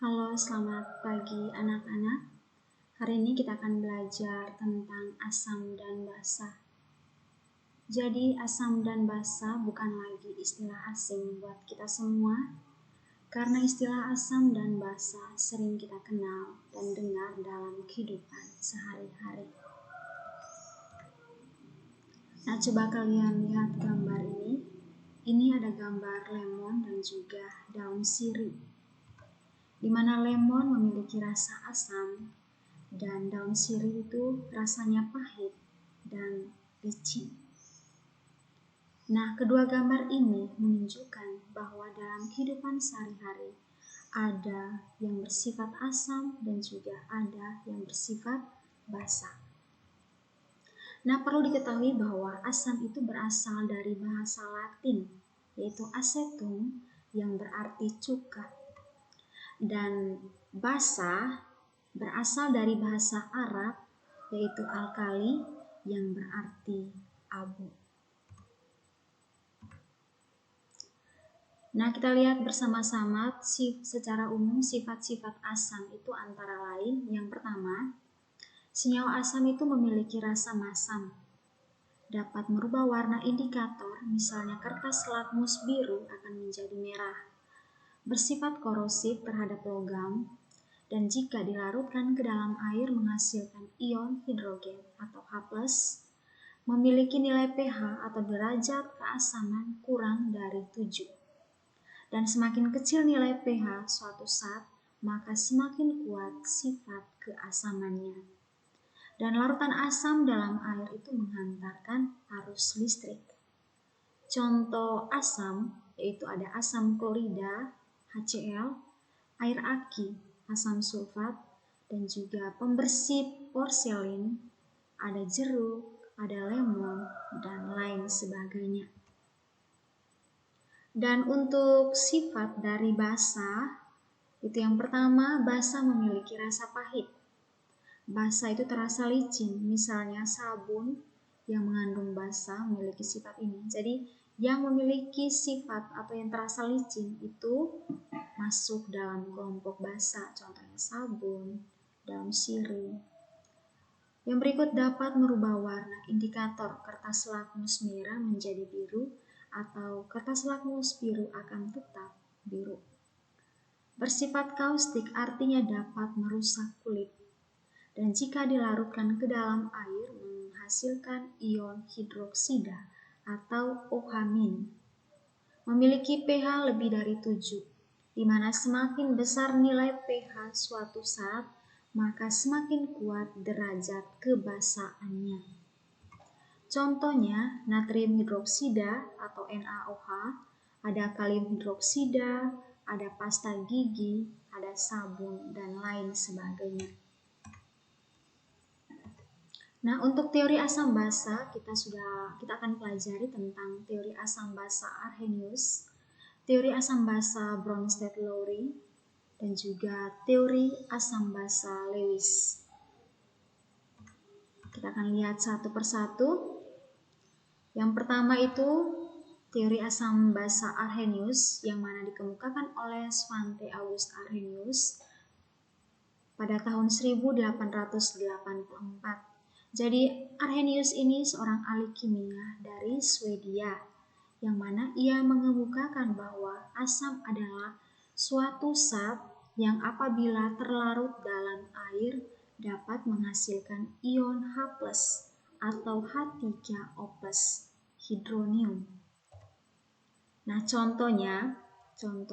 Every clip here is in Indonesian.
Halo, selamat pagi anak-anak. Hari ini kita akan belajar tentang asam dan basa. Jadi, asam dan basa bukan lagi istilah asing buat kita semua, karena istilah asam dan basa sering kita kenal dan dengar dalam kehidupan sehari-hari. Nah, coba kalian lihat gambar ini. Ini ada gambar lemon dan juga daun sirih, di mana lemon memiliki rasa asam dan daun sirih itu rasanya pahit dan licin. Nah, kedua gambar ini menunjukkan bahwa dalam kehidupan sehari-hari ada yang bersifat asam dan juga ada yang bersifat basa. Nah, perlu diketahui bahwa asam itu berasal dari bahasa Latin, yaitu acetum, yang berarti cuka. Dan basa berasal dari bahasa Arab, yaitu alkali, yang berarti abu. Nah, kita lihat bersama-sama secara umum sifat-sifat asam itu antara lain. Yang pertama, senyawa asam itu memiliki rasa masam, dapat merubah warna indikator, misalnya kertas lakmus biru akan menjadi merah, bersifat korosif terhadap logam, dan jika dilarutkan ke dalam air menghasilkan ion hidrogen atau H+, memiliki nilai pH atau derajat keasaman kurang dari 7. Dan semakin kecil nilai pH suatu zat, maka semakin kuat sifat keasamannya. Dan larutan asam dalam air itu menghantarkan arus listrik. Contoh asam yaitu ada asam klorida, HCl, air aki, asam sulfat, dan juga pembersih porselin, ada jeruk, ada lemon, dan lain sebagainya. Dan untuk sifat dari basa, itu yang pertama, basa memiliki rasa pahit. Basa itu terasa licin, misalnya sabun yang mengandung basa memiliki sifat ini. Jadi yang memiliki sifat atau yang terasa licin itu masuk dalam kelompok basa, contohnya sabun, daun sirih. Yang berikut dapat merubah warna indikator kertas lakmus merah menjadi biru atau kertas lakmus biru akan tetap biru. Bersifat kaustik artinya dapat merusak kulit. Dan jika dilarutkan ke dalam air menghasilkan ion hidroksida atau OH-. Memiliki pH lebih dari 7, di mana semakin besar nilai pH suatu zat, maka semakin kuat derajat kebasaannya. Contohnya natrium hidroksida atau NaOH, ada kalium hidroksida, ada pasta gigi, ada sabun, dan lain sebagainya. Nah, untuk teori asam basa kita akan pelajari tentang teori asam basa Arrhenius, teori asam basa Bronsted-Lowry, dan juga teori asam basa Lewis. Kita akan lihat satu persatu. Yang pertama itu teori asam basa Arrhenius yang mana dikemukakan oleh Svante August Arrhenius pada tahun 1884. Jadi Arrhenius ini seorang ahli kimia dari Swedia, yang mana ia mengemukakan bahwa asam adalah suatu zat yang apabila terlarut dalam air dapat menghasilkan ion H+ atau H3O+ hidronium. Nah, contoh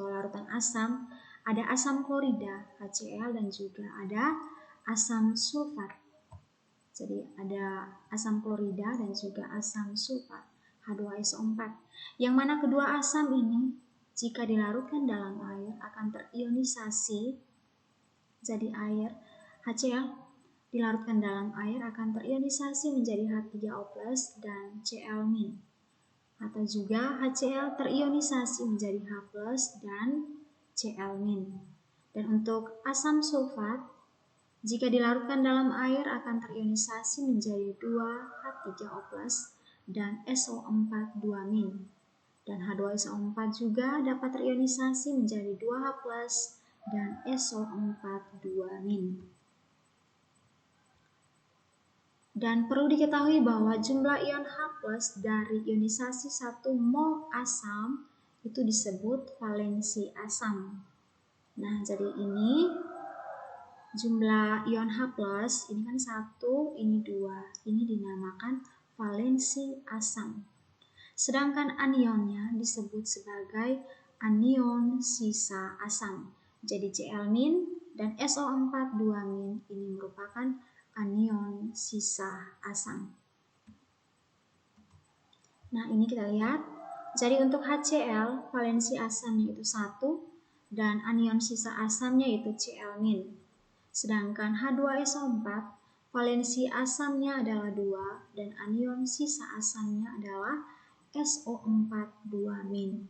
larutan asam, ada asam klorida, HCl, dan juga ada asam sulfat. Jadi ada asam klorida dan juga asam sulfat, H2SO4, yang mana kedua asam ini jika dilarutkan dalam air akan terionisasi. Jadi air HCl dilarutkan dalam air akan terionisasi menjadi H3O+ dan Cl-. Atau juga HCl terionisasi menjadi H+ dan Cl-. Dan untuk asam sulfat, jika dilarutkan dalam air akan terionisasi menjadi 2H3O+ dan SO4 2-. Dan H2SO4 juga dapat terionisasi menjadi 2H+ dan SO4 2-. Dan perlu diketahui bahwa jumlah ion H+ dari ionisasi 1 mol asam itu disebut valensi asam. Nah, jadi ini jumlah ion H+, ini kan 1, ini 2. Ini dinamakan valensi asam. Sedangkan anionnya disebut sebagai anion sisa asam. Jadi Cl- dan SO4 2- ini merupakan anion sisa asam. Nah, ini kita lihat. Jadi untuk HCl, valensi asamnya itu 1 dan anion sisa asamnya itu Cl-. Sedangkan H2SO4, valensi asamnya adalah 2 dan anion sisa asamnya adalah SO4 2-.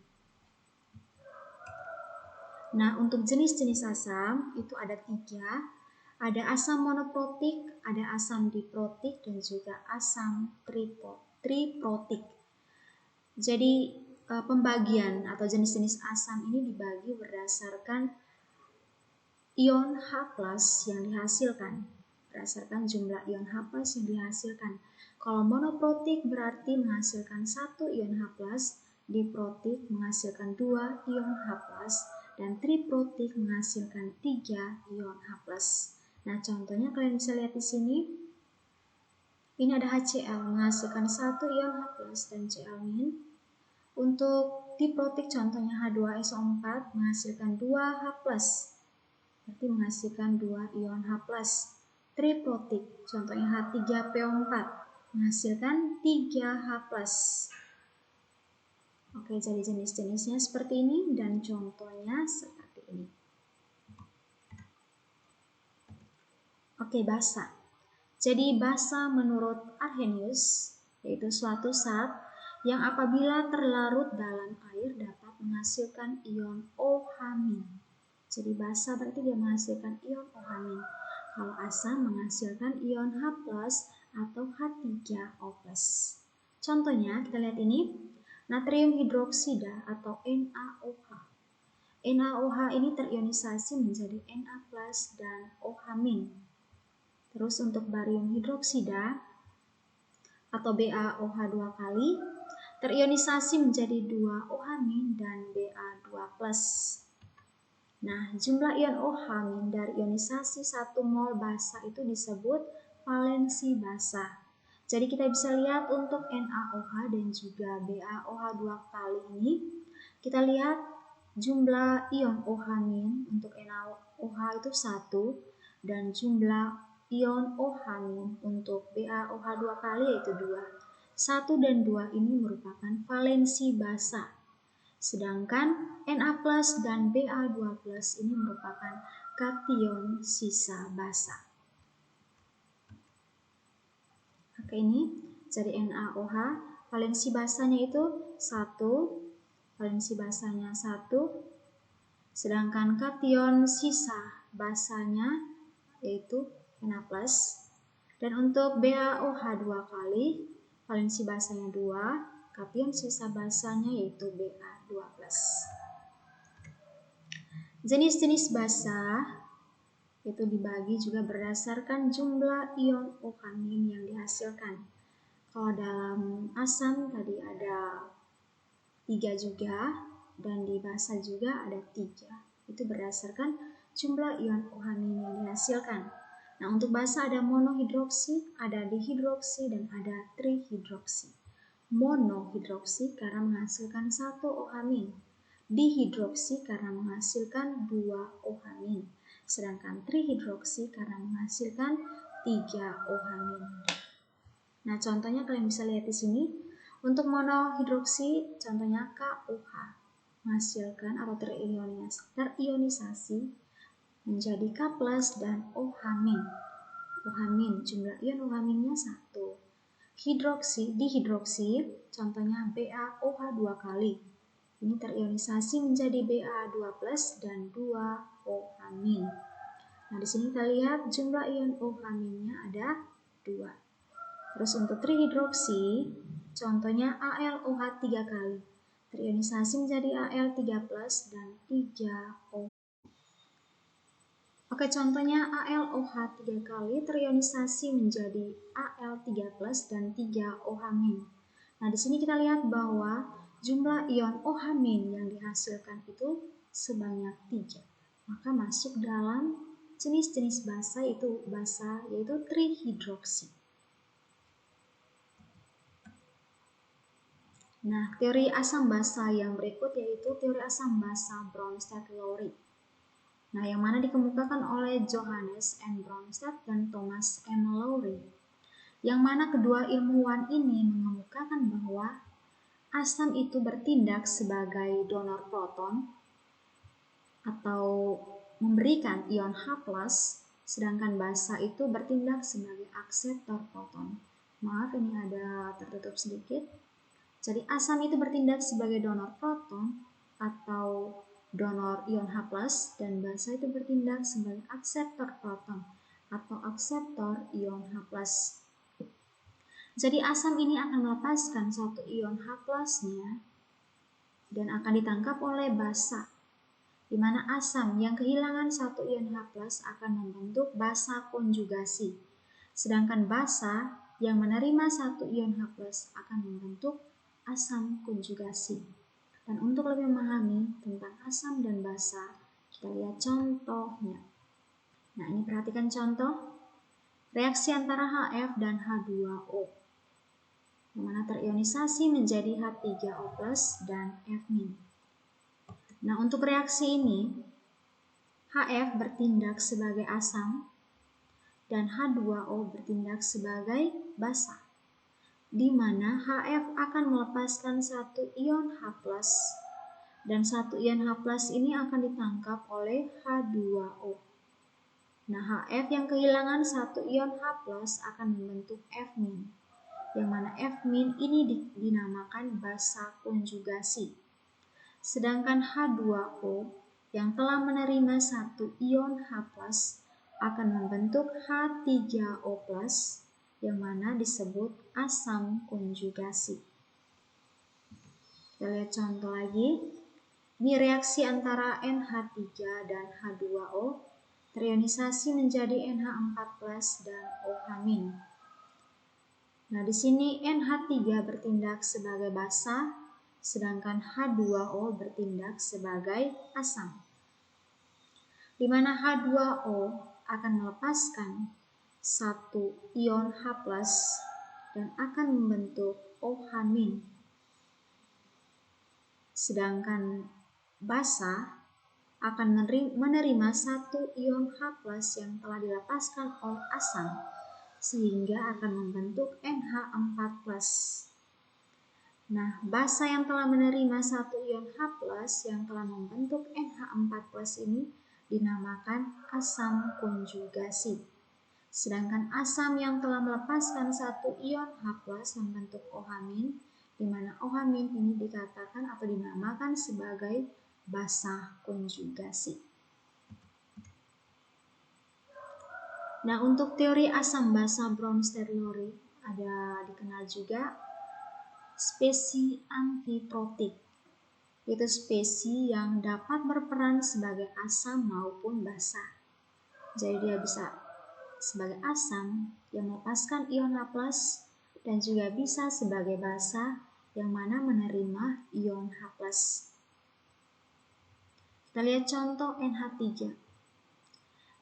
Nah, untuk jenis-jenis asam itu ada 3. Ada asam monoprotik, ada asam diprotik, dan juga asam triprotik. Jadi pembagian atau jenis-jenis asam ini dibagi berdasarkan ion H+ yang dihasilkan, berdasarkan jumlah ion H+ yang dihasilkan. Kalau monoprotik berarti menghasilkan 1 ion H+, diprotik menghasilkan 2 ion H+, dan triprotik menghasilkan 3 ion H+. Nah, contohnya kalian bisa lihat di sini. Ini ada HCl menghasilkan 1 ion H+ dan Cl-. Untuk diprotik contohnya H2SO4 menghasilkan 2 H+, berarti menghasilkan 2 ion H+. Triprotik contohnya H3PO4 menghasilkan 3 H+. Oke, jadi jenis-jenisnya seperti ini dan contohnya seperti ini. Oke, basa. Jadi basa menurut Arrhenius yaitu suatu zat yang apabila terlarut dalam air dapat menghasilkan ion OH-. Jadi basa berarti dia menghasilkan ion OH-. Kalau asam menghasilkan ion H+ atau H3O+. Contohnya kita lihat ini, natrium hidroksida atau NaOH. NaOH ini terionisasi menjadi Na+ dan OH-. Terus untuk barium hidroksida atau BaOH 2 kali terionisasi menjadi 2 OH- dan Ba2+. Nah, jumlah ion OH- dari ionisasi 1 mol basa itu disebut valensi basa. Jadi kita bisa lihat untuk NaOH dan juga BaOH 2 kali ini, kita lihat jumlah ion OH- untuk NaOH itu 1 dan jumlah ion OH- untuk BaOH 2 kali yaitu 2. 1 dan 2 ini merupakan valensi basa. Sedangkan Na+ dan Ba2+ ini merupakan kation sisa basa. Oke, ini jadi NaOH valensi basanya itu 1, valensi basanya 1, sedangkan kation sisa basanya yaitu Na+, dan untuk BaOH 2 kali valensi basanya 2, kation sisa basanya yaitu Ba2+. Jenis-jenis basa itu dibagi juga berdasarkan jumlah ion OH- yang dihasilkan. Kalau dalam asam tadi ada 3 juga, dan di basa juga ada 3. Itu berdasarkan jumlah ion OH- yang dihasilkan. Nah, untuk basa ada monohidroksi, ada dihidroksi, dan ada trihidroksi. Monohidroksi karena menghasilkan 1 OH-. Dihidroksi karena menghasilkan 2 OH-. Sedangkan trihidroksi karena menghasilkan 3 OH-. Nah, contohnya kalian bisa lihat di sini. Untuk monohidroksi, contohnya KOH menghasilkan atau terionisasi menjadi K+ dan OH-. OH-, jumlah ion OH-nya 1. Dihidroksi, contohnya BaOH 2 kali. Ini terionisasi menjadi Ba2+ dan 2 OH-. Nah, di sini kita lihat jumlah ion OH-nya ada 2. Terus untuk trihidroksi, contohnya AlOH 3 kali. Terionisasi menjadi Al3+ dan 3 OH. Oke, contohnya AlOH 3 kali terionisasi menjadi Al3+ dan 3OH-. Nah, di sini kita lihat bahwa jumlah ion OH- yang dihasilkan itu sebanyak 3. Maka masuk dalam jenis-jenis basa yaitu trihidroksi. Nah, teori asam basa yang berikut yaitu teori asam basa Bronsted-Lowry. Nah, yang mana dikemukakan oleh Johannes N. Bronsted dan Thomas M. Lowry. Yang mana kedua ilmuwan ini mengemukakan bahwa asam itu bertindak sebagai donor proton atau memberikan ion H+, sedangkan basa itu bertindak sebagai akseptor proton. Maaf, ini ada tertutup sedikit. Jadi asam itu bertindak sebagai donor proton atau donor ion H+, dan basa itu bertindak sebagai akseptor proton atau akseptor ion H+. Jadi asam ini akan melepaskan satu ion H+-nya dan akan ditangkap oleh basa, di mana asam yang kehilangan satu ion H+ akan membentuk basa konjugasi. Sedangkan basa yang menerima satu ion H+ akan membentuk asam konjugasi. Dan untuk lebih memahami tentang asam dan basa, kita lihat contohnya. Nah, ini perhatikan contoh. Reaksi antara HF dan H2O, yang mana terionisasi menjadi H3O+ dan F-. Nah, untuk reaksi ini, HF bertindak sebagai asam dan H2O bertindak sebagai basa, di mana HF akan melepaskan satu ion H+, dan satu ion H+ ini akan ditangkap oleh H2O. Nah, HF yang kehilangan satu ion H+ akan membentuk F-, yang mana F- ini dinamakan basa konjugasi. Sedangkan H2O yang telah menerima satu ion H+ akan membentuk H3O+, yang mana disebut asam konjugasi. Kita lihat contoh lagi. Ini reaksi antara NH3 dan H2O terionisasi menjadi NH4+ dan OH-. Nah, di sini NH3 bertindak sebagai basa, sedangkan H2O bertindak sebagai asam, di mana H2O akan melepaskan satu ion H+ dan akan membentuk OH-. Sedangkan basa akan menerima satu ion H+ yang telah dilepaskan oleh asam, sehingga akan membentuk NH4+. Nah, basa yang telah menerima satu ion H+ yang telah membentuk NH4+ ini dinamakan asam konjugasi. Sedangkan asam yang telah melepaskan satu ion H+ membentuk OH-, di mana OH- ini dikatakan atau dinamakan sebagai basa konjugasi. Nah, untuk teori asam basa Bronsted-Lowry ada dikenal juga spesi antiprotik, yaitu spesi yang dapat berperan sebagai asam maupun basa. Jadi dia bisa sebagai asam yang melepaskan ion H+ dan juga bisa sebagai basa yang mana menerima ion H+. Kita lihat contoh NH3.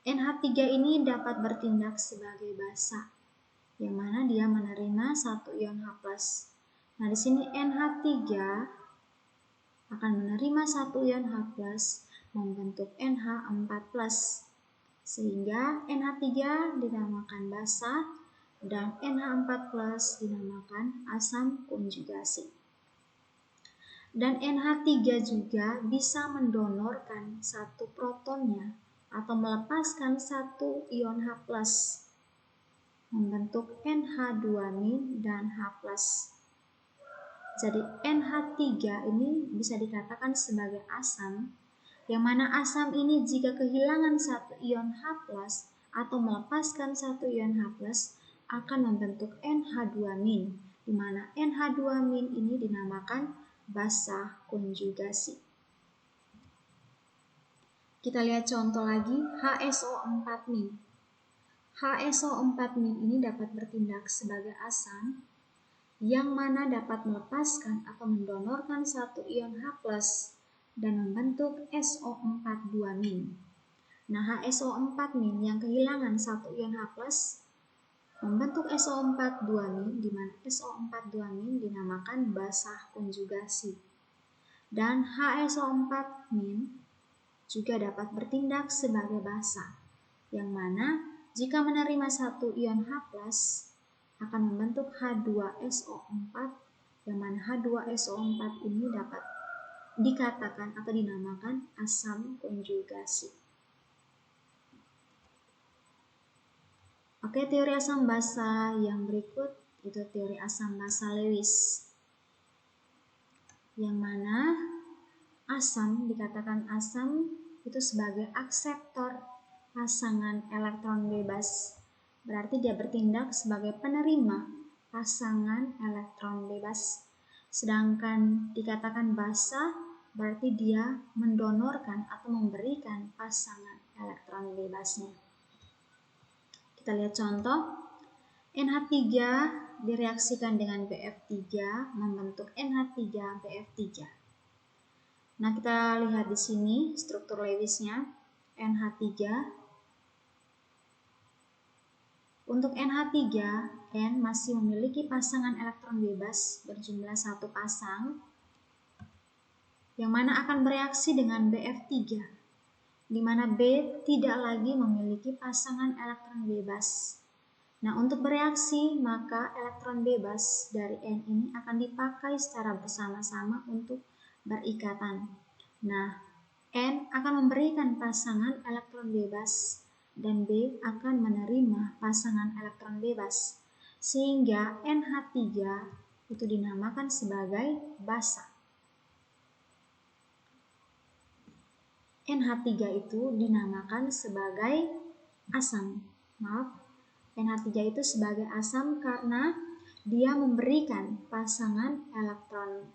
NH3 ini dapat bertindak sebagai basa, yang mana dia menerima satu ion H+. Nah, di sini NH3 akan menerima satu ion H+ membentuk NH4+, sehingga NH3 dinamakan basa dan NH4+ dinamakan asam konjugasi. Dan NH3 juga bisa mendonorkan satu protonnya atau melepaskan satu ion H+, membentuk NH2- dan H+. Jadi NH3 ini bisa dikatakan sebagai asam, yang mana asam ini jika kehilangan satu ion H+ atau melepaskan satu ion H+ akan membentuk NH2-, di mana NH2- ini dinamakan basa konjugasi. Kita lihat contoh lagi, HSO4-. HSO4- ini dapat bertindak sebagai asam yang mana dapat melepaskan atau mendonorkan satu ion H+ dan membentuk SO42-. Nah, HSO4- yang kehilangan satu ion H+ membentuk SO42-, di mana SO42- dinamakan basa konjugasi. Dan HSO4- juga dapat bertindak sebagai basa, yang mana jika menerima satu ion H+ akan membentuk H2SO4, yang mana H2SO4 ini dapat dikatakan atau dinamakan asam konjugasi. Oke, teori asam basa yang berikut itu teori asam basa Lewis, yang mana asam dikatakan asam itu sebagai akseptor pasangan elektron bebas. Berarti dia bertindak sebagai penerima pasangan elektron bebas. Sedangkan dikatakan basa berarti dia mendonorkan atau memberikan pasangan elektron bebasnya. Kita lihat contoh. NH3 direaksikan dengan BF3 membentuk NH3BF3. Nah, kita lihat di sini struktur Lewisnya. NH3. Untuk NH3, N masih memiliki pasangan elektron bebas berjumlah 1 pasang, yang mana akan bereaksi dengan BF3, di mana B tidak lagi memiliki pasangan elektron bebas. Nah, untuk bereaksi, maka elektron bebas dari N ini akan dipakai secara bersama-sama untuk berikatan. Nah, N akan memberikan pasangan elektron bebas dan B akan menerima pasangan elektron bebas, sehingga NH3 itu dinamakan sebagai basa. NH3 itu dinamakan sebagai asam. NH3 itu sebagai asam karena dia memberikan pasangan elektron.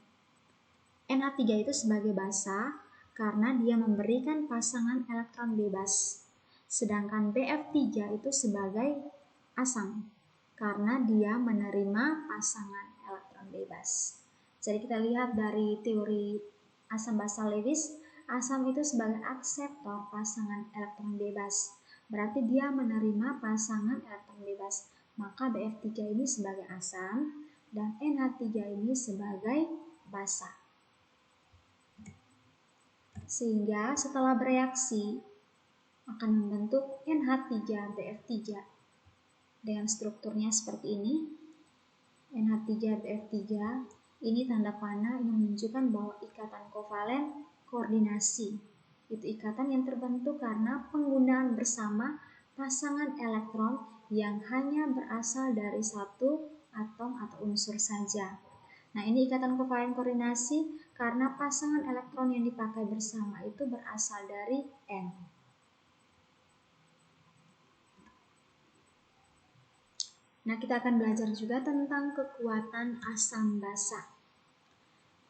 NH3 itu sebagai basa karena dia memberikan pasangan elektron bebas. Sedangkan BF3 itu sebagai asam karena dia menerima pasangan elektron bebas. Jadi kita lihat dari teori asam basa Lewis, asam itu sebagai akseptor pasangan elektron bebas. Berarti dia menerima pasangan elektron bebas. Maka BF3 ini sebagai asam dan NH3 ini sebagai basa. Sehingga setelah bereaksi akan membentuk NH3BF3 dengan strukturnya seperti ini. NH3BF3 ini tanda panah yang menunjukkan bahwa ikatan kovalen koordinasi. Itu ikatan yang terbentuk karena penggunaan bersama pasangan elektron yang hanya berasal dari satu atom atau unsur saja. Nah, ini ikatan kovalen koordinasi karena pasangan elektron yang dipakai bersama itu berasal dari N. Nah, kita akan belajar juga tentang kekuatan asam basa.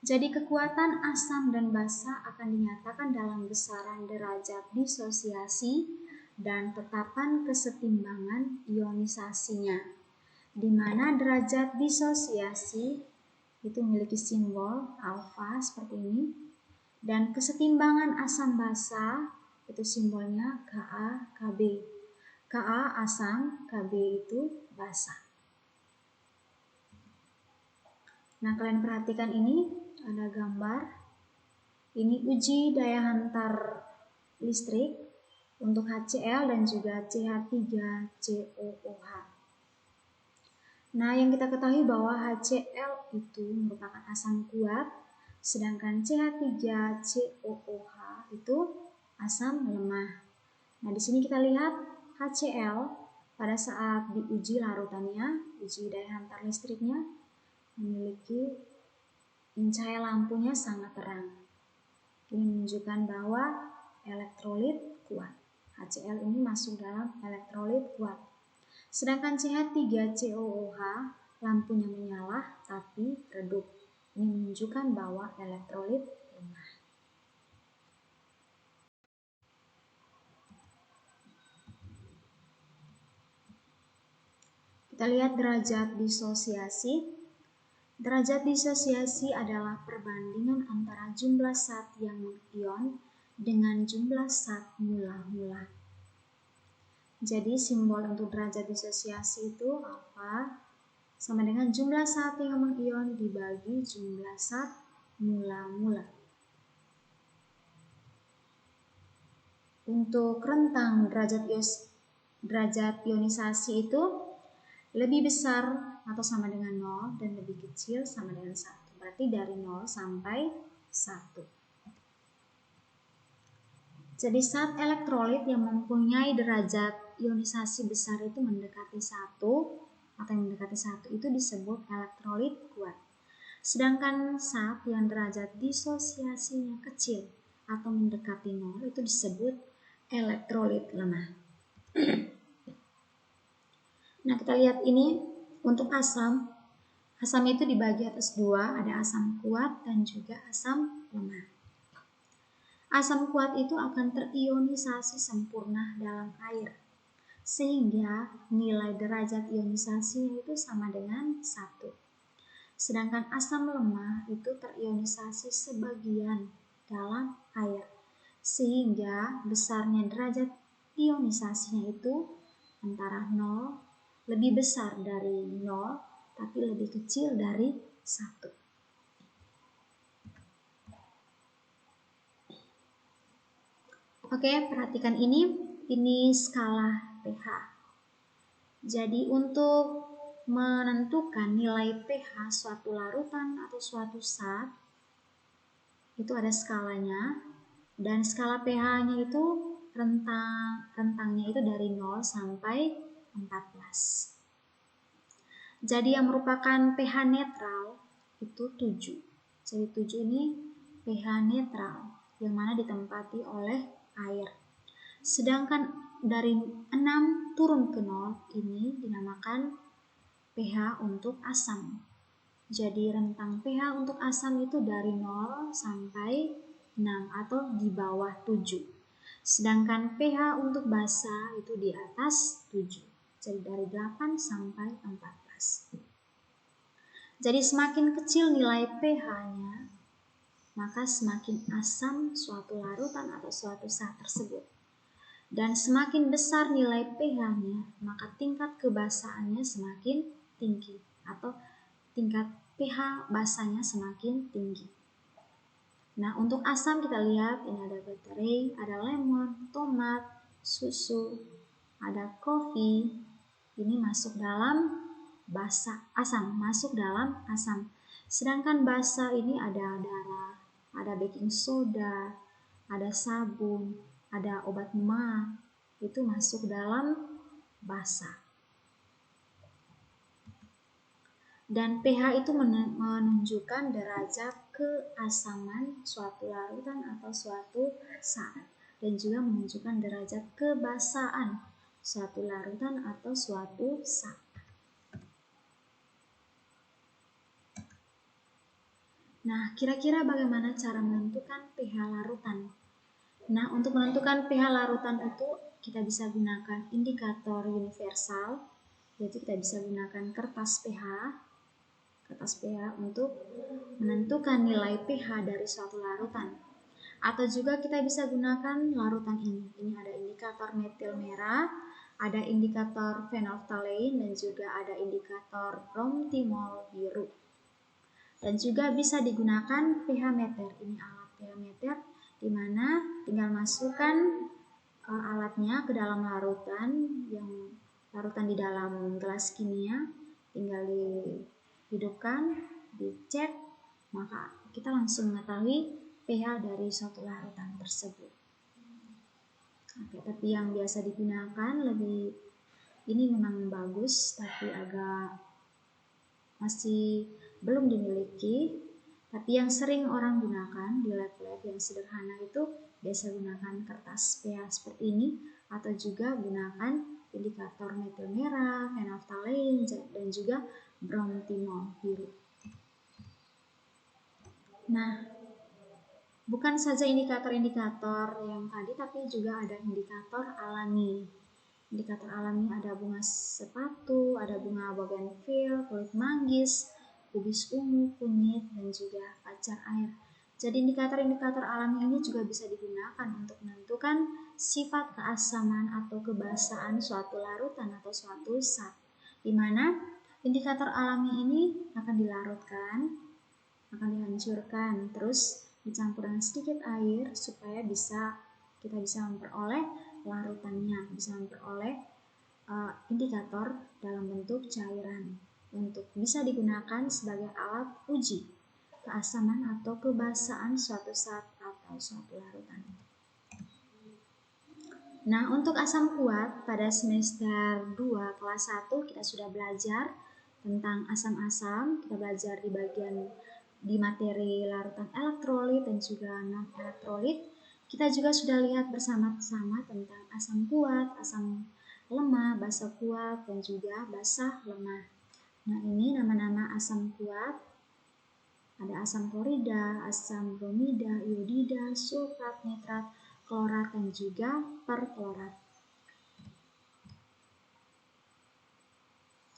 Jadi, kekuatan asam dan basa akan dinyatakan dalam besaran derajat disosiasi dan tetapan kesetimbangan ionisasinya, di mana derajat disosiasi itu memiliki simbol alfa seperti ini, dan kesetimbangan asam basa itu simbolnya Ka, Kb. Ka asam, Kb itu basa. Nah, kalian perhatikan ini ada gambar. Ini uji daya hantar listrik untuk HCl dan juga CH3COOH. Nah, yang kita ketahui bahwa HCl itu merupakan asam kuat, sedangkan CH3COOH itu asam lemah. Nah, di sini kita lihat HCl pada saat diuji larutannya, uji daya hantar listriknya, memiliki cahaya lampunya sangat terang. Ini menunjukkan bahwa elektrolit kuat. HCl ini masuk dalam elektrolit kuat. Sedangkan CH3COOH lampunya menyala tapi redup. Ini menunjukkan bahwa elektrolit lemah. kita lihat derajat disosiasi. Derajat disosiasi adalah perbandingan antara jumlah zat yang mengion dengan jumlah zat mula-mula. Jadi simbol untuk derajat disosiasi itu alfa sama dengan jumlah zat yang mengion dibagi jumlah zat mula-mula. Untuk rentang derajat ionisasi itu lebih besar atau sama dengan 0 dan lebih kecil sama dengan 1. Berarti dari 0 sampai 1. Jadi zat elektrolit yang mempunyai derajat ionisasi besar itu mendekati 1 atau yang mendekati 1 itu disebut elektrolit kuat. Sedangkan zat yang derajat disosiasinya kecil atau mendekati 0 itu disebut elektrolit lemah. Nah, kita lihat ini untuk asam. Asam itu dibagi atas 2, ada asam kuat dan juga asam lemah. Asam kuat itu akan terionisasi sempurna dalam air, sehingga nilai derajat ionisasinya itu sama dengan 1. Sedangkan asam lemah itu terionisasi sebagian dalam air, sehingga besarnya derajat ionisasinya itu antara 0, lebih besar dari 0, tapi lebih kecil dari 1. Oke, perhatikan ini skala pH. Jadi untuk menentukan nilai pH suatu larutan atau suatu zat, itu ada skalanya, dan skala pH-nya itu rentangnya itu dari 0 sampai 14. Jadi yang merupakan pH netral itu 7. Jadi 7 ini pH netral yang mana ditempati oleh air. Sedangkan dari 6 turun ke 0 ini dinamakan pH untuk asam. Jadi rentang pH untuk asam itu dari 0 sampai 6 atau di bawah 7. Sedangkan pH untuk basa itu di atas 7. Jadi dari 8 sampai 14. Jadi semakin kecil nilai pH-nya, maka semakin asam suatu larutan atau suatu zat tersebut. Dan semakin besar nilai pH-nya, maka tingkat kebasaannya semakin tinggi atau tingkat pH basanya semakin tinggi. Nah, untuk asam kita lihat ini ada baterai, ada lemon, tomat, susu, ada kopi. Ini masuk dalam basa, asam, masuk dalam asam. Sedangkan basa ini ada darah, ada baking soda, ada sabun, ada obat ma, itu masuk dalam basa. Dan pH itu menunjukkan derajat keasaman suatu larutan atau suatu zat, dan juga menunjukkan derajat kebasaan suatu larutan atau suatu zat. Nah, kira-kira bagaimana cara menentukan pH larutan? Nah, untuk menentukan pH larutan itu kita bisa gunakan indikator universal, yaitu kita bisa gunakan kertas pH untuk menentukan nilai pH dari suatu larutan. Atau juga kita bisa gunakan larutan ini. Ini ada indikator metil merah, ada indikator phenolphthalein, dan juga ada indikator bromtimol biru. Dan juga bisa digunakan pH meter. Ini alat pH meter di mana tinggal masukkan alatnya ke dalam larutan di dalam gelas kimia, tinggal dihidupkan, dicek, maka kita langsung mengetahui pH dari suatu larutan tersebut. Oke, tapi yang biasa digunakan ini memang bagus, tapi masih belum dimiliki. Tapi yang sering orang gunakan di lab-lab yang sederhana itu biasa gunakan kertas pH seperti ini, atau juga gunakan indikator metil merah, phenolphthalein, dan juga bromtimol biru. Nah, bukan saja indikator-indikator yang tadi, tapi juga ada indikator alami. Indikator alamnya ada bunga sepatu, ada bunga bougainville, kulit manggis, kubis ungu, kunyit, dan juga pacar air. Jadi indikator-indikator alami ini juga bisa digunakan untuk menentukan sifat keasaman atau kebasaan suatu larutan atau suatu zat, di mana indikator alami ini akan dilarutkan, akan dihancurkan, terus dicampur dengan sedikit air supaya kita bisa memperoleh larutannya, bisa memperoleh indikator dalam bentuk cairan untuk bisa digunakan sebagai alat uji keasaman atau kebasaan suatu zat atau suatu larutan. Nah, untuk asam kuat pada semester 2 kelas 1 kita sudah belajar tentang asam-asam, kita belajar di materi larutan elektrolit dan juga non-elektrolit. Kita juga sudah lihat bersama-sama tentang asam kuat, asam lemah, basa kuat, dan juga basa lemah. Nah, ini nama-nama asam kuat. Ada asam klorida, asam bromida, iodida, sulfat, nitrat, klorat, dan juga perklorat.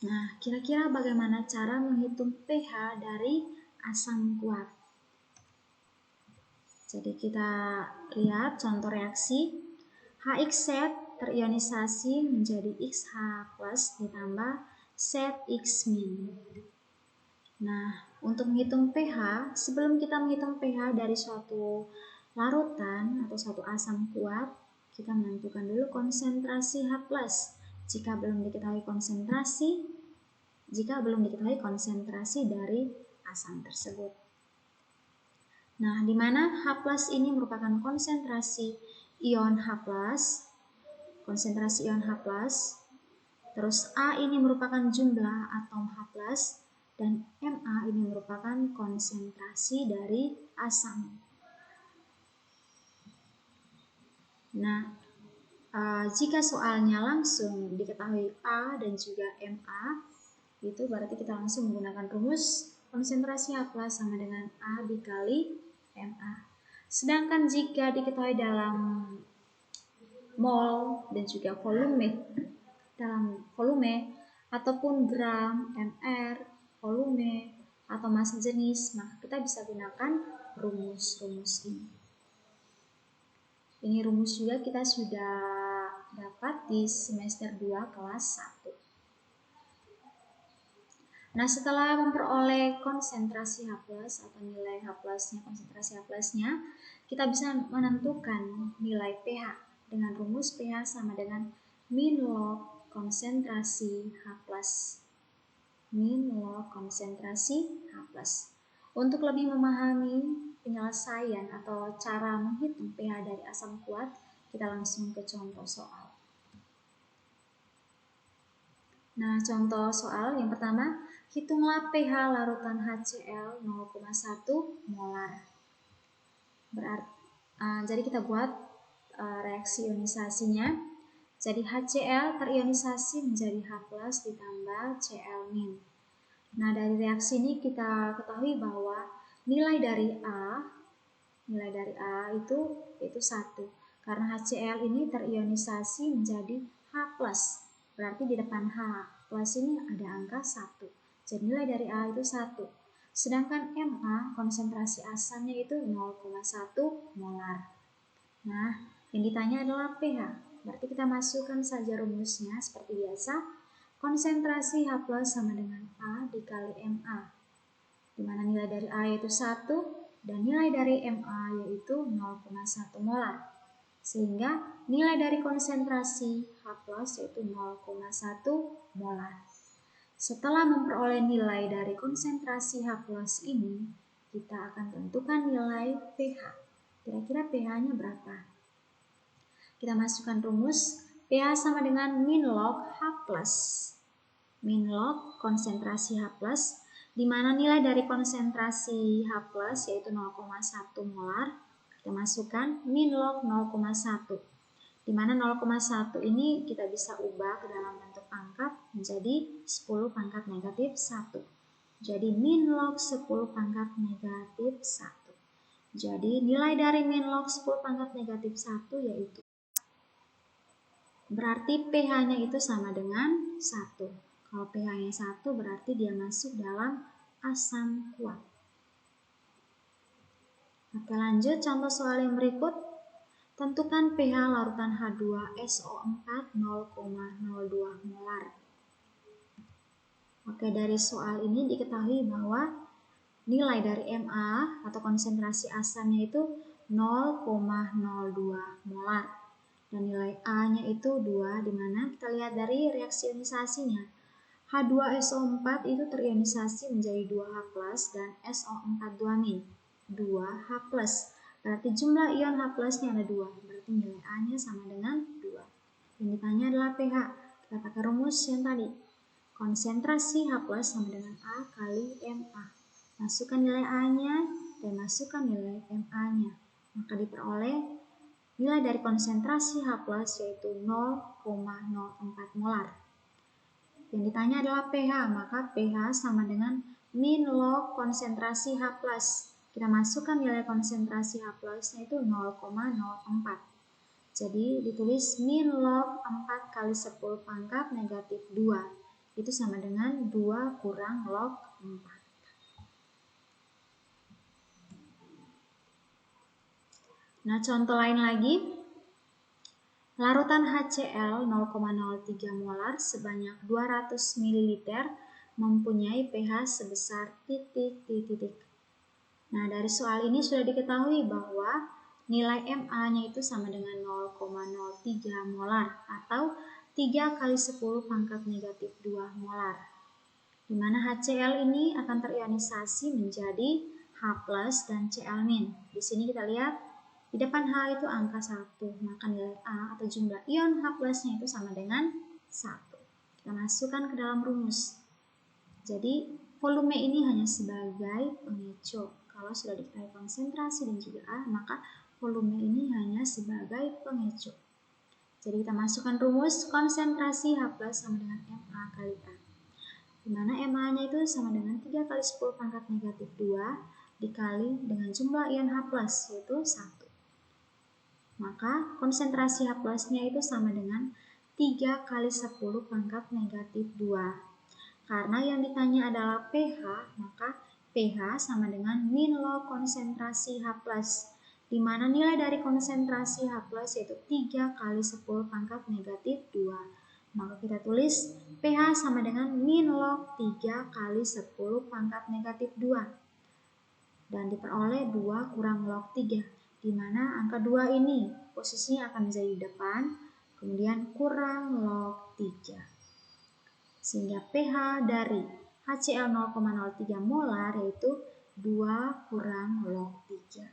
Nah, kira-kira bagaimana cara menghitung pH dari asam kuat? Jadi kita lihat contoh reaksi. HX terionisasi menjadi XH+ ditambah ZX-. Nah, untuk menghitung pH, sebelum kita menghitung pH dari suatu larutan atau suatu asam kuat, kita menentukan dulu konsentrasi H+. Jika belum diketahui konsentrasi dari asam tersebut. Nah, di mana H+ ini merupakan konsentrasi ion H+, terus A ini merupakan jumlah atom H+, dan Ma ini merupakan konsentrasi dari asam. Nah, jika soalnya langsung diketahui A dan juga Ma, itu berarti kita langsung menggunakan rumus konsentrasi H+ sama dengan A dikali Ma. Sedangkan jika diketahui dalam mol dan juga volume ataupun gram, mr, volume, atau massa jenis, maka kita bisa gunakan rumus-rumus ini. Ini rumus juga kita sudah dapat di semester 2 kelas 1. Nah, setelah memperoleh konsentrasi H+ atau nilai H+-nya, konsentrasi H+-nya, kita bisa menentukan nilai pH dengan rumus pH sama dengan min log konsentrasi H+. Min log konsentrasi H+. Untuk lebih memahami penyelesaian atau cara menghitung pH dari asam kuat, kita langsung ke contoh soal. Nah, contoh soal yang pertama, hitunglah pH larutan HCl 0,1 molar. Jadi kita buat reaksi ionisasinya. Jadi HCl terionisasi menjadi H+ ditambah Cl-. Nah, dari reaksi ini kita ketahui bahwa nilai dari A itu 1. Karena HCl ini terionisasi menjadi H+. Berarti di depan H plus ini ada angka 1. Jadi nilai dari A itu 1. Sedangkan Ma, konsentrasi asamnya itu 0,1 molar. Nah, yang ditanya adalah pH. Berarti kita masukkan saja rumusnya seperti biasa. Konsentrasi H+ sama dengan A dikali Ma. Di mana nilai dari A yaitu 1 dan nilai dari Ma yaitu 0,1 molar. Sehingga nilai dari konsentrasi H+ yaitu 0,1 molar. Setelah memperoleh nilai dari konsentrasi H+ ini, kita akan tentukan nilai pH. Kira-kira pH-nya berapa? Kita masukkan rumus pH sama dengan min log H+. Min log konsentrasi H+, di mana nilai dari konsentrasi H+ yaitu 0,1 molar. Kita masukkan min log 0,1, di mana 0,1 ini kita bisa ubah ke dalam bentuk pangkat menjadi 10 pangkat negatif 1. Jadi min log 10 pangkat negatif 1. Jadi nilai dari min log 10 pangkat negatif 1 yaitu berarti pH-nya itu sama dengan 1. Kalau pH-nya 1 berarti dia masuk dalam asam kuat. Oke, lanjut contoh soal yang berikut. Tentukan pH larutan H2SO4 0,02 molar. Oke, dari soal ini diketahui bahwa nilai dari Ma atau konsentrasi asamnya itu 0,02 molar. Dan nilai A-nya itu 2, dimana kita lihat dari reaksi ionisasinya. H2SO4 itu terionisasi menjadi 2H+ dan SO4 2-, 2H+. Berarti jumlah ion H+ nya ada 2, berarti nilai A-nya sama dengan 2. Yang ditanya adalah pH. Kita pakai rumus yang tadi. Konsentrasi H+ sama dengan A kali Ma. Masukkan nilai A-nya dan masukkan nilai Ma-nya. Maka diperoleh nilai dari konsentrasi H+ yaitu 0,04 molar. Yang ditanya adalah pH, maka pH sama dengan min log konsentrasi H+. Kita masukkan nilai konsentrasi H+ yaitu 0,04. Jadi ditulis min log 4 kali 10 pangkat negatif 2. Itu sama dengan 2 kurang log 4. Nah, contoh lain lagi. Larutan HCl 0,03 molar sebanyak 200 ml mempunyai pH sebesar titik. Nah, dari soal ini sudah diketahui bahwa nilai Ma-nya itu sama dengan 0,03 molar atau 3 kali 10 pangkat negatif 2 molar. Di mana HCl ini akan terionisasi menjadi H+ dan Cl-. Di sini kita lihat di depan H itu angka 1, maka nilai A atau jumlah ion H+-nya itu sama dengan 1. Kita masukkan ke dalam rumus. Jadi volume ini hanya sebagai pengecoh. Kalau sudah diketahui konsentrasi dan juga A, maka volume ini hanya sebagai pengecoh. Jadi kita masukkan rumus konsentrasi H+ sama dengan Ma kali A. Di mana Ma-nya itu sama dengan 3 kali 10 pangkat negatif 2 dikali dengan jumlah ion H+, yaitu 1. Maka konsentrasi H+-nya itu sama dengan 3 kali 10 pangkat negatif 2. Karena yang ditanya adalah pH, maka pH sama dengan min log konsentrasi H+, di mana nilai dari konsentrasi H+ yaitu 3 kali 10 pangkat negatif 2. Maka kita tulis pH sama dengan min log 3 kali 10 pangkat negatif 2. Dan diperoleh 2 kurang log 3. Di mana angka 2 ini posisinya akan menjadi depan, kemudian kurang log 3. Sehingga pH dari HCl 0,03 molar yaitu 2 kurang log 3.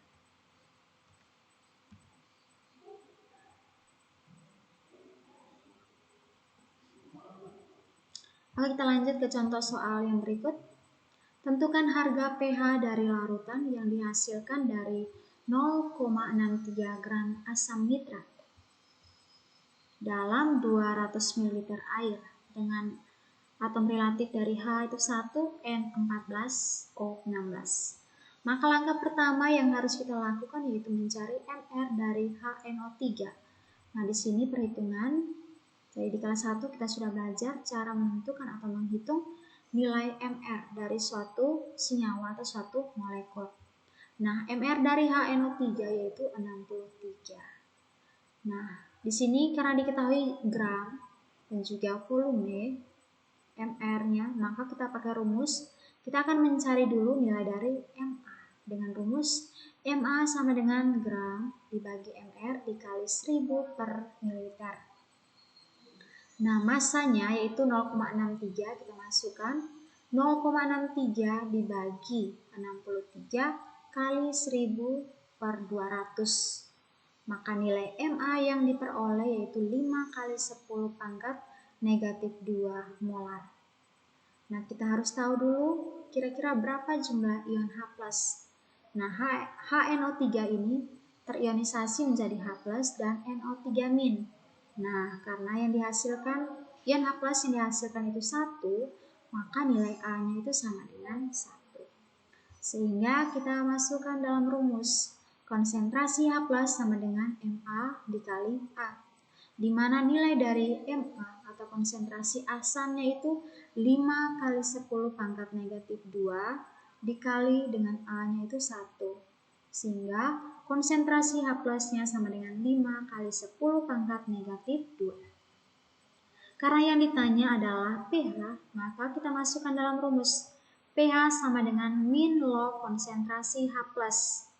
Oke, kita lanjut ke contoh soal yang berikut. Tentukan harga pH dari larutan yang dihasilkan dari 0,63 gram asam nitrat dalam 200 ml air dengan atom relatif dari H itu 1, N14, O16. Maka langkah pertama yang harus kita lakukan yaitu mencari Mr dari HNO3. Nah, di sini perhitungan. Jadi di kelas 1 kita sudah belajar cara menentukan atau menghitung nilai Mr dari suatu senyawa atau suatu molekul. Nah, Mr dari HNO3 yaitu 63. Nah, di sini karena diketahui gram dan juga volume Mr-nya, maka kita pakai rumus. Kita akan mencari dulu nilai dari Ma. Dengan rumus Ma sama dengan gram dibagi Mr dikali 1000 per mililiter. Nah, masanya yaitu 0,63, kita masukkan 0,63 dibagi 63 kali 1000 per 200. Maka nilai Ma yang diperoleh yaitu 5 kali 10 pangkat negatif 2 molar. Nah, kita harus tahu dulu kira-kira berapa jumlah ion H+. Nah, HNO3 ini terionisasi menjadi H+ dan NO3-. Nah, karena yang dihasilkan ion H+ yang dihasilkan itu 1, maka nilai A-nya itu sama dengan 1. Sehingga kita masukkan dalam rumus konsentrasi H+ sama dengan Ma dikali A. di mana nilai dari Ma atau konsentrasi asamnya itu 5 kali 10 pangkat negatif 2 dikali dengan A-nya itu 1. Sehingga konsentrasi H plusnya sama dengan 5 kali 10 pangkat negatif 2. Karena yang ditanya adalah pH, maka kita masukkan dalam rumus. pH sama dengan min log konsentrasi H plus.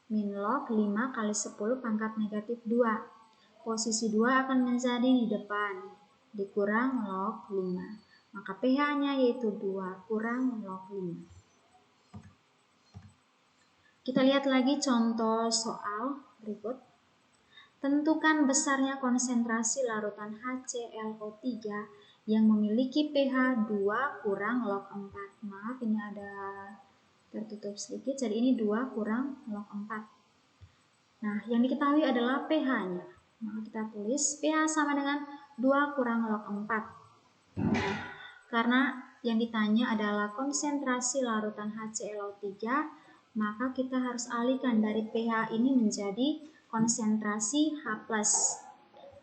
Min log 5 kali 10 pangkat negatif 2. Posisi 2 akan menjadi di depan, dikurang log 5. Maka pH-nya yaitu 2 kurang log 5. Kita lihat lagi contoh soal berikut. Tentukan besarnya konsentrasi larutan HClO3 yang memiliki pH 2 kurang log 4. Maaf, ini ada tertutup sedikit, jadi ini 2 kurang log 4. Nah, yang diketahui adalah pH-nya. Maka kita tulis pH sama dengan 2 kurang log 4. Karena yang ditanya adalah konsentrasi larutan HClO3, maka kita harus alihkan dari pH ini menjadi konsentrasi H+.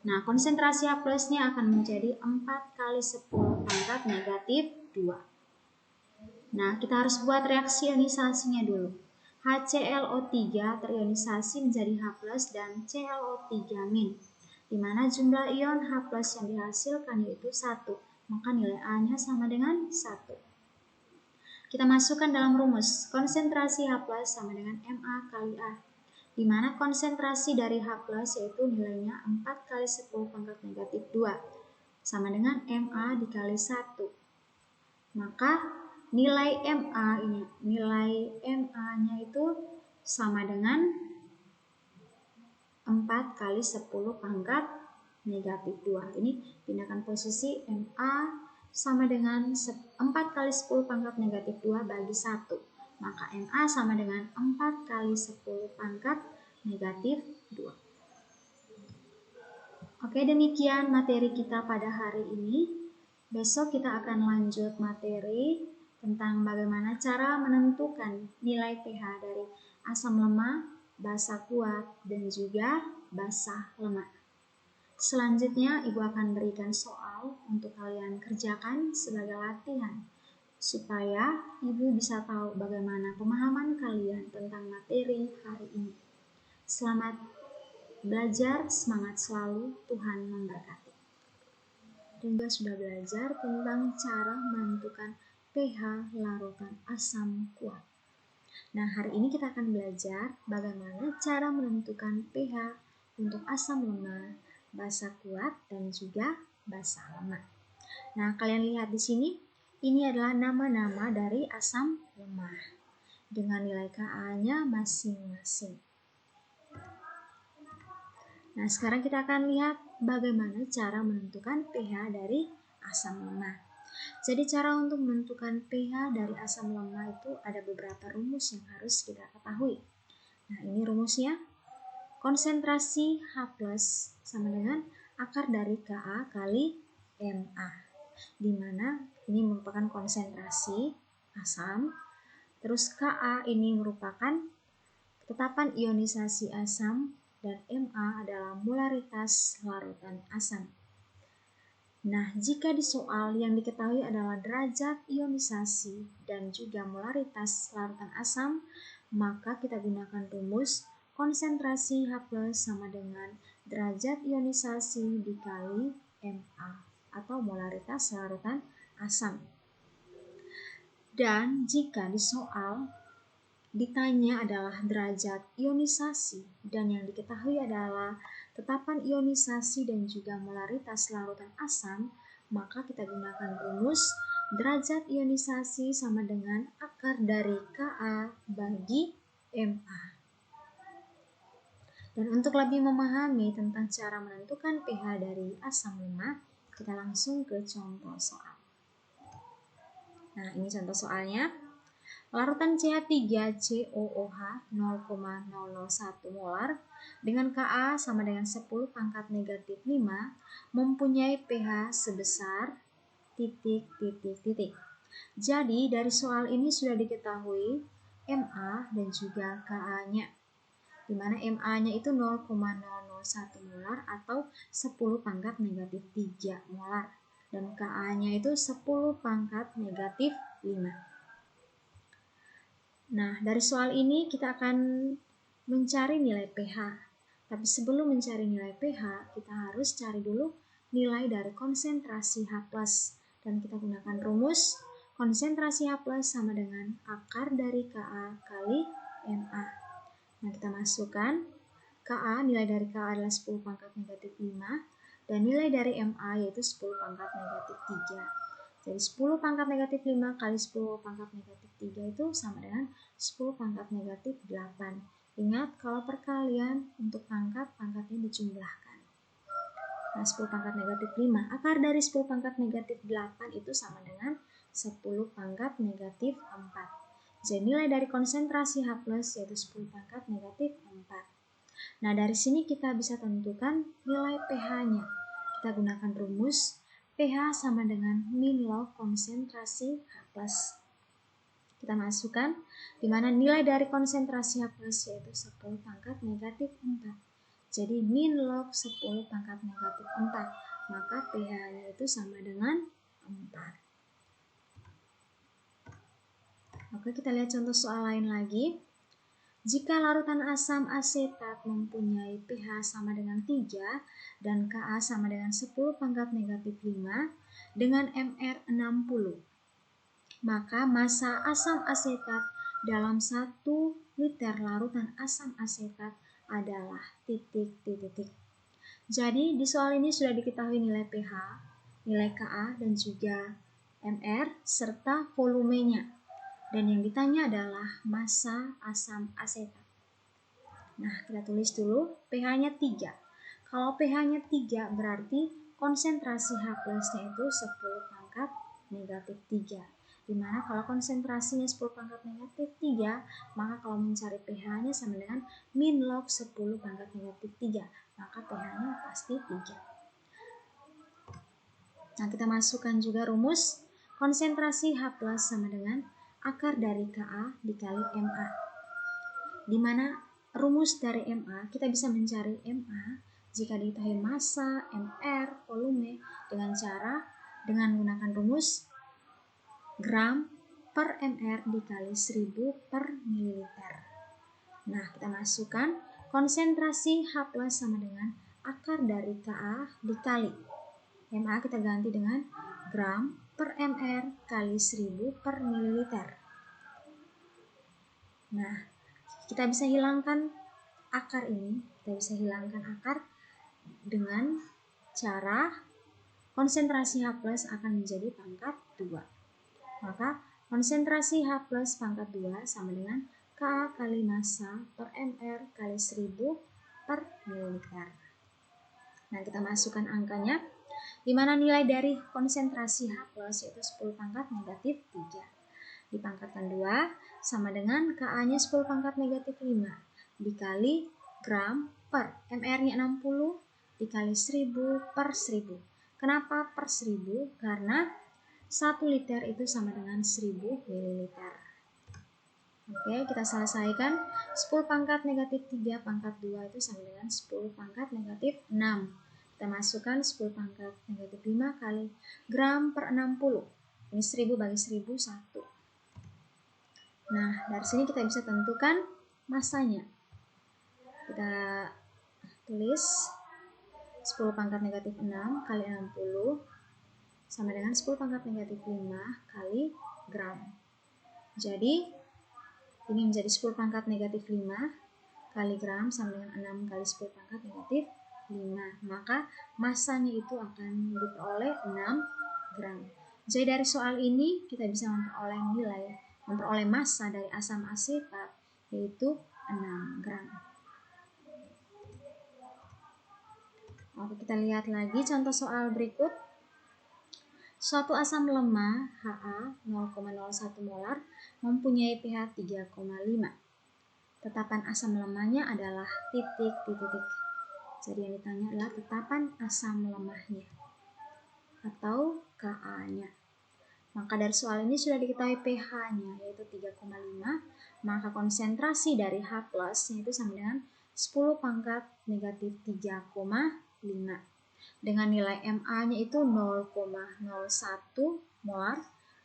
Nah, konsentrasi H plusnya akan menjadi 4 kali 10 pangkat negatif 2. Nah, kita harus buat reaksi ionisasinya dulu. HClO3 terionisasi menjadi H+ dan ClO3-, di mana jumlah ion H+ yang dihasilkan yaitu 1, maka nilai A-nya sama dengan 1. Kita masukkan dalam rumus, konsentrasi H+ sama dengan Ma kali A, di mana konsentrasi dari H+ yaitu nilainya 4 kali 10 pangkat negatif 2, sama dengan Ma dikali 1. Maka nilai Ma-nya itu sama dengan 4 kali 10 pangkat negatif 2. Ini pindahkan posisi, Ma sama dengan 4 kali 10 pangkat negatif 2 bagi 1. Maka Ma sama dengan 4 kali 10 pangkat negatif 2. Oke, demikian materi kita pada hari ini. Besok kita akan lanjut materi tentang bagaimana cara menentukan nilai pH dari asam lemah, basa kuat, dan juga basa lemah. Selanjutnya, Ibu akan berikan soal untuk kalian kerjakan sebagai latihan, supaya Ibu bisa tahu bagaimana pemahaman kalian tentang materi hari ini. Selamat belajar, semangat selalu, Tuhan memberkati. Dan juga sudah belajar tentang cara menentukan pH larutan asam kuat. Nah, hari ini kita akan belajar bagaimana cara menentukan pH untuk asam lemah, basa kuat, dan juga basa lemah. Nah, kalian lihat di sini, ini adalah nama-nama dari asam lemah dengan nilai Ka-nya masing-masing. Nah, sekarang kita akan lihat bagaimana cara menentukan pH dari asam lemah. Jadi cara untuk menentukan pH dari asam lemah itu ada beberapa rumus yang harus kita ketahui. Nah, ini rumusnya. Konsentrasi H+ sama dengan akar dari Ka kali Ma. Di mana ini merupakan konsentrasi asam. Terus Ka ini merupakan tetapan ionisasi asam, dan Ma adalah molaritas larutan asam. Nah, jika di soal yang diketahui adalah derajat ionisasi dan juga molaritas larutan asam, maka kita gunakan rumus konsentrasi H+ sama dengan derajat ionisasi dikali Ma atau molaritas larutan asam. Dan jika di soal ditanya adalah derajat ionisasi dan yang diketahui adalah tetapan ionisasi dan juga molaritas larutan asam, maka kita gunakan rumus derajat ionisasi sama dengan akar dari Ka bagi Ma. Dan untuk lebih memahami tentang cara menentukan pH dari asam lemah, kita langsung ke contoh soal. Nah, ini contoh soalnya. Larutan CH3COOH 0,001 molar dengan Ka sama dengan 10 pangkat negatif 5 mempunyai pH sebesar ... Jadi dari soal ini sudah diketahui Ma dan juga Ka-nya. di mana Ma-nya itu 0,001 molar atau 10 pangkat negatif 3 molar. Dan Ka-nya itu 10 pangkat negatif 5. Nah, dari soal ini kita akan mencari nilai pH. Tapi sebelum mencari nilai pH, kita harus cari dulu nilai dari konsentrasi H+. Dan kita gunakan rumus konsentrasi H+ sama dengan akar dari Ka kali Ma. Nah, kita masukkan Ka, nilai dari Ka adalah 10 pangkat negatif 5, dan nilai dari Ma yaitu 10 pangkat negatif 3. Jadi 10 pangkat negatif 5 kali 10 pangkat negatif 3 itu sama dengan 10 pangkat negatif 8. Ingat, kalau perkalian untuk pangkat-pangkatnya dijumlahkan. Nah, 10 pangkat negatif 5, akar dari 10 pangkat negatif 8 itu sama dengan 10 pangkat negatif 4. Jadi nilai dari konsentrasi H+ yaitu 10 pangkat negatif 4. Nah, dari sini kita bisa tentukan nilai pH-nya. Kita gunakan rumus pH sama dengan min log konsentrasi H+. Kita masukkan di mana nilai dari konsentrasi H+ yaitu 10 pangkat negatif 4. Jadi min log 10 pangkat negatif 4, maka pH-nya itu sama dengan 4. Oke, kita lihat contoh soal lain lagi. Jika larutan asam asetat mempunyai pH sama dengan 3 dan Ka sama dengan 10 pangkat negatif 5 dengan Mr 60, maka massa asam asetat dalam 1 liter larutan asam asetat adalah titik. Jadi di soal ini sudah diketahui nilai pH, nilai Ka, dan juga Mr serta volumenya. Dan yang ditanya adalah massa asam asetat. Nah, kita tulis dulu pH-nya 3. Kalau pH-nya 3 berarti konsentrasi H+-nya itu 10 pangkat negatif 3. Dimana kalau konsentrasinya 10 pangkat negatif 3, maka kalau mencari pH-nya sama dengan min log 10 pangkat negatif 3. Maka pH-nya pasti 3. Nah, kita masukkan juga rumus konsentrasi H+ sama dengan akar dari Ka dikali Ma. Di mana rumus dari Ma, kita bisa mencari Ma jika diketahui massa, Mr, volume dengan menggunakan rumus gram per Mr dikali 1000 per mililiter. Nah, kita masukkan konsentrasi H+ sama dengan akar dari Ka dikali Ma, kita ganti dengan gram per Mr kali 1000 per mililiter. Nah, kita bisa hilangkan akar ini. Kita bisa hilangkan akar dengan cara konsentrasi H+ akan menjadi pangkat 2. Maka konsentrasi H+ pangkat 2 sama dengan Ka kali massa per Mr kali 1000 per mililiter. Nah, kita masukkan angkanya, di mana nilai dari konsentrasi H+ yaitu 10 pangkat negatif 3. Dipangkatkan 2 sama dengan Ka-nya 10 pangkat negatif 5 dikali gram per Mr-nya 60 dikali 1000 per 1000. Kenapa per 1000? Karena 1 liter itu sama dengan 1000 ml. Oke, kita selesaikan. 10 pangkat negatif 3 pangkat 2 itu sama dengan 10 pangkat negatif 6. Kita masukkan 10 pangkat negatif 5 kali gram per 60. Ini 1000 bagi 1000, 1. Nah, dari sini kita bisa tentukan massanya. Kita tulis 10 pangkat negatif 6 kali 60 sama dengan 10 pangkat negatif 5 kali gram. Jadi, ini menjadi 10 pangkat negatif 5 kali gram sama dengan 6 kali 10 pangkat negatif 5. Maka massanya itu akan diperoleh 6 gram. Jadi dari soal ini kita bisa memperoleh massa dari asam asetat yaitu 6 gram. Oke, kita lihat lagi contoh soal berikut. Suatu asam lemah Ha 0,01 molar mempunyai pH 3,5. Tetapan asam lemahnya adalah titik. Jadi yang ditanya adalah tetapan asam lemahnya atau Ka-nya. Maka dari soal ini sudah diketahui pH-nya yaitu 3,5, maka konsentrasi dari H+ yaitu sama dengan 10 pangkat negatif 3,5 dengan nilai MA-nya itu 0,01 molar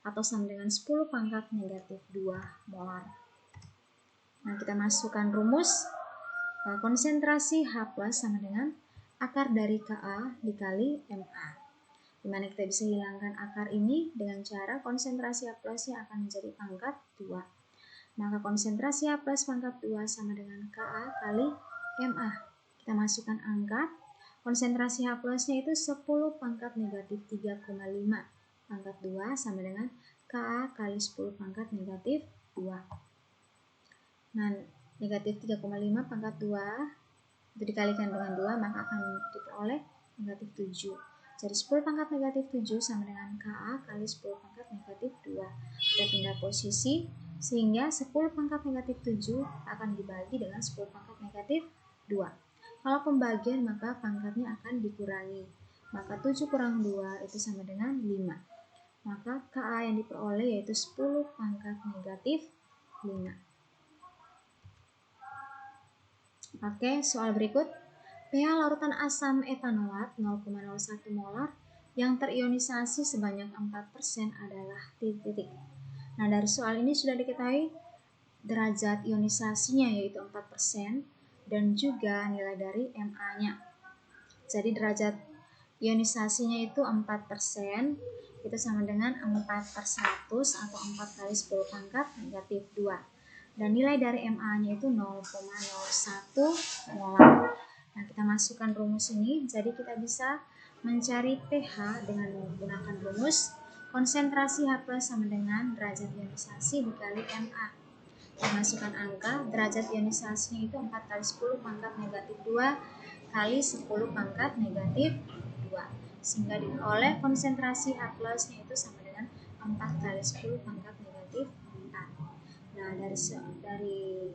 atau sama dengan 10 pangkat negatif 2 molar. Nah, kita masukkan rumus konsentrasi H+ sama dengan akar dari Ka dikali Ma. Dimana kita bisa hilangkan akar ini dengan cara konsentrasi H+ nya akan menjadi pangkat 2. Maka konsentrasi H+ pangkat 2 sama dengan Ka kali Ma. Kita masukkan angka. Konsentrasi H+ nya itu 10 pangkat negatif 3,5 pangkat 2 sama dengan Ka kali 10 pangkat negatif 2. Nah, negatif 3,5 pangkat 2 itu dikalikan dengan 2 maka akan diperoleh negatif 7. Jadi 10 pangkat negatif 7 sama dengan Ka kali 10 pangkat negatif 2. Kita pindah posisi sehingga 10 pangkat negatif 7 akan dibagi dengan 10 pangkat negatif 2. Kalau pembagian maka pangkatnya akan dikurangi. Maka 7 kurang 2 itu sama dengan 5. Maka Ka yang diperoleh yaitu 10 pangkat negatif 5. Oke, soal berikut. pH larutan asam etanolat 0,01 molar yang terionisasi sebanyak 4% adalah titik. Nah, dari soal ini sudah diketahui derajat ionisasinya yaitu 4% dan juga nilai dari Ma-nya. Jadi derajat ionisasinya itu 4%, itu sama dengan 4/100 atau 4 kali 10 pangkat negatif 2. Dan nilai dari Ma-nya itu 0,01 molar. Nah, kita masukkan rumus ini, jadi kita bisa mencari pH dengan menggunakan rumus konsentrasi H+ sama dengan derajat ionisasi dikali Ma. Kita masukkan angka, derajat ionisasinya itu 4 kali 10 pangkat negatif 2 kali 10 pangkat negatif 2. Sehingga diperoleh konsentrasi H+ nya itu sama dengan 4 kali 10 pangkat negatif 4. Nah, dari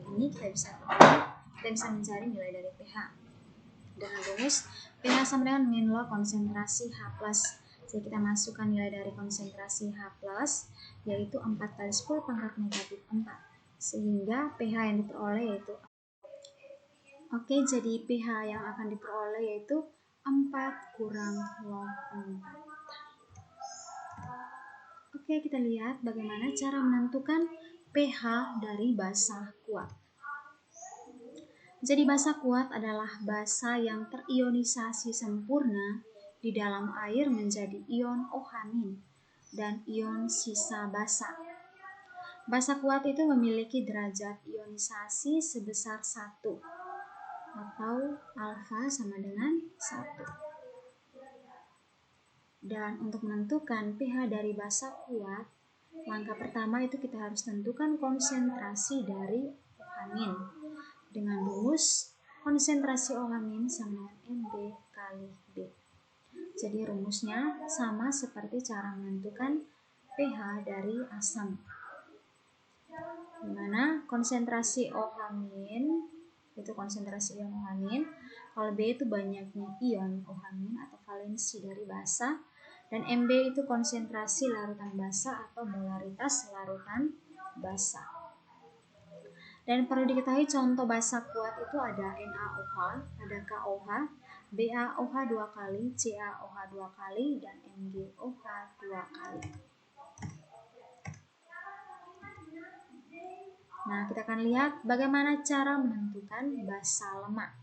ini kita bisa mencari nilai dari pH dengan rumus pH sama dengan min log konsentrasi H+. Jadi kita masukkan nilai dari konsentrasi H+, yaitu 4 kali 10 pangkat negatif 4. Sehingga pH yang diperoleh yaitu jadi pH yang akan diperoleh yaitu 4 kurang log 4. Kita lihat bagaimana cara menentukan pH dari basa kuat. Jadi basa kuat adalah basa yang terionisasi sempurna di dalam air menjadi ion OH- dan ion sisa basa. Basa kuat itu memiliki derajat ionisasi sebesar 1 atau alfa sama dengan 1. Dan untuk menentukan pH dari basa kuat, langkah pertama itu kita harus tentukan konsentrasi dari OH- dengan rumus konsentrasi OH- sama dengan Mb kali B. Jadi rumusnya sama seperti cara menentukan pH dari asam. Dimana konsentrasi OH- itu konsentrasi ion OH-, kalau B itu banyaknya ion OH- atau valensi dari basa, dan Mb itu konsentrasi larutan basa atau molaritas larutan basa. Dan perlu diketahui contoh basa kuat itu ada NaOH, ada KOH, BaOH 2 kali, CaOH 2 kali, dan MgOH 2 kali. Nah, kita akan lihat bagaimana cara menentukan basa lemah.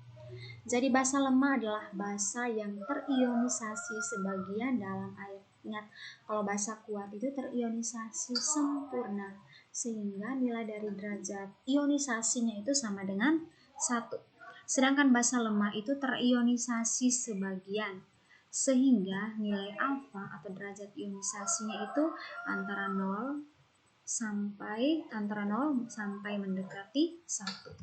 Jadi basa lemah adalah basa yang terionisasi sebagian dalam air. Ingat, kalau basa kuat itu terionisasi sempurna, sehingga nilai dari derajat ionisasinya itu sama dengan 1. Sedangkan basa lemah itu terionisasi sebagian, sehingga nilai alfa atau derajat ionisasinya itu antara 0 sampai mendekati 1.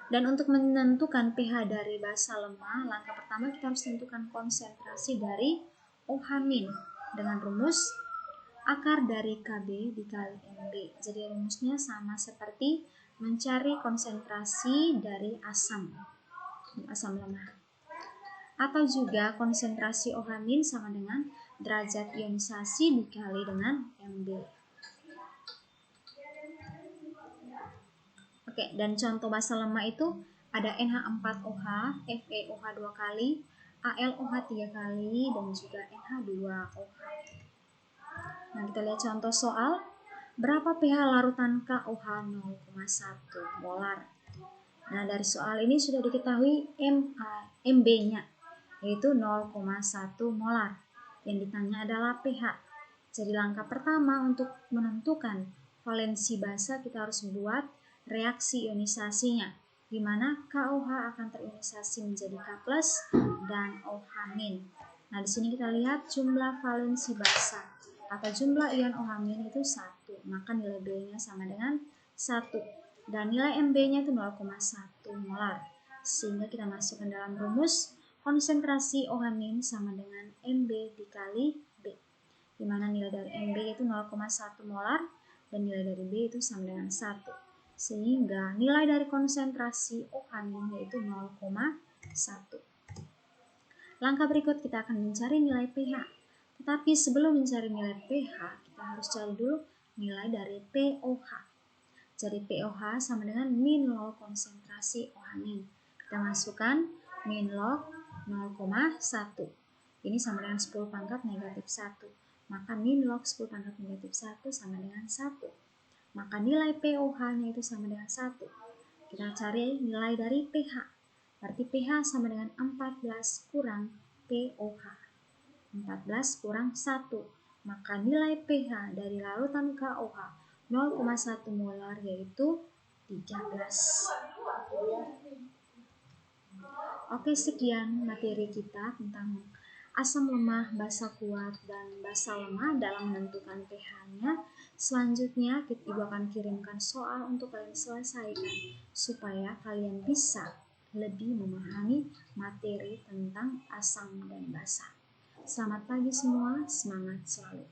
Dan untuk menentukan pH dari basa lemah, langkah pertama kita harus tentukan konsentrasi dari OH- dengan rumus akar dari Kb dikali Mb. Jadi rumusnya sama seperti mencari konsentrasi dari asam lemah. Atau juga konsentrasi OH- sama dengan derajat ionisasi dikali dengan Mb. Oke, dan contoh basa lemah itu ada NH4OH, FeOH 2 kali, AlOH 3 kali, dan juga NH2OH. Nah, kita lihat contoh soal. Berapa pH larutan KOH 0,1 molar? Nah, dari soal ini sudah diketahui MB-nya, yaitu 0,1 molar. Yang ditanya adalah pH. Jadi langkah pertama untuk menentukan valensi basa, kita harus buat reaksi ionisasinya, di mana KOH akan terionisasi menjadi K+ dan OH-. Nah, di sini kita lihat jumlah valensi basa atau jumlah ion OH- itu 1, maka nilai B-nya sama dengan 1 dan nilai MB-nya itu 0,1 molar. Sehingga kita masukkan dalam rumus konsentrasi OH- sama dengan MB dikali B, di mana nilai dari MB itu 0,1 molar dan nilai dari B itu sama dengan 1. Sehingga nilai dari konsentrasi OH- yaitu 0,1. Langkah berikut kita akan mencari nilai pH. Tetapi sebelum mencari nilai pH, kita harus cari dulu nilai dari pOH. Jadi pOH sama dengan min log konsentrasi OH-. Kita masukkan min log 0,1. Ini sama dengan 10 pangkat negatif 1. Maka min log 10 pangkat negatif 1 sama dengan 1. Maka nilai pOH-nya itu sama dengan 1. Kita cari nilai dari pH. Berarti pH sama dengan 14 kurang pOH. 14 kurang 1, maka nilai pH dari larutan KOH 0,1 molar yaitu 13. Oke, sekian materi kita tentang asam lemah, basa kuat, dan basa lemah dalam menentukan pH-nya. Selanjutnya, Ibu akan kirimkan soal untuk kalian selesaikan supaya kalian bisa lebih memahami materi tentang asam dan basa. Selamat pagi semua, semangat selalu.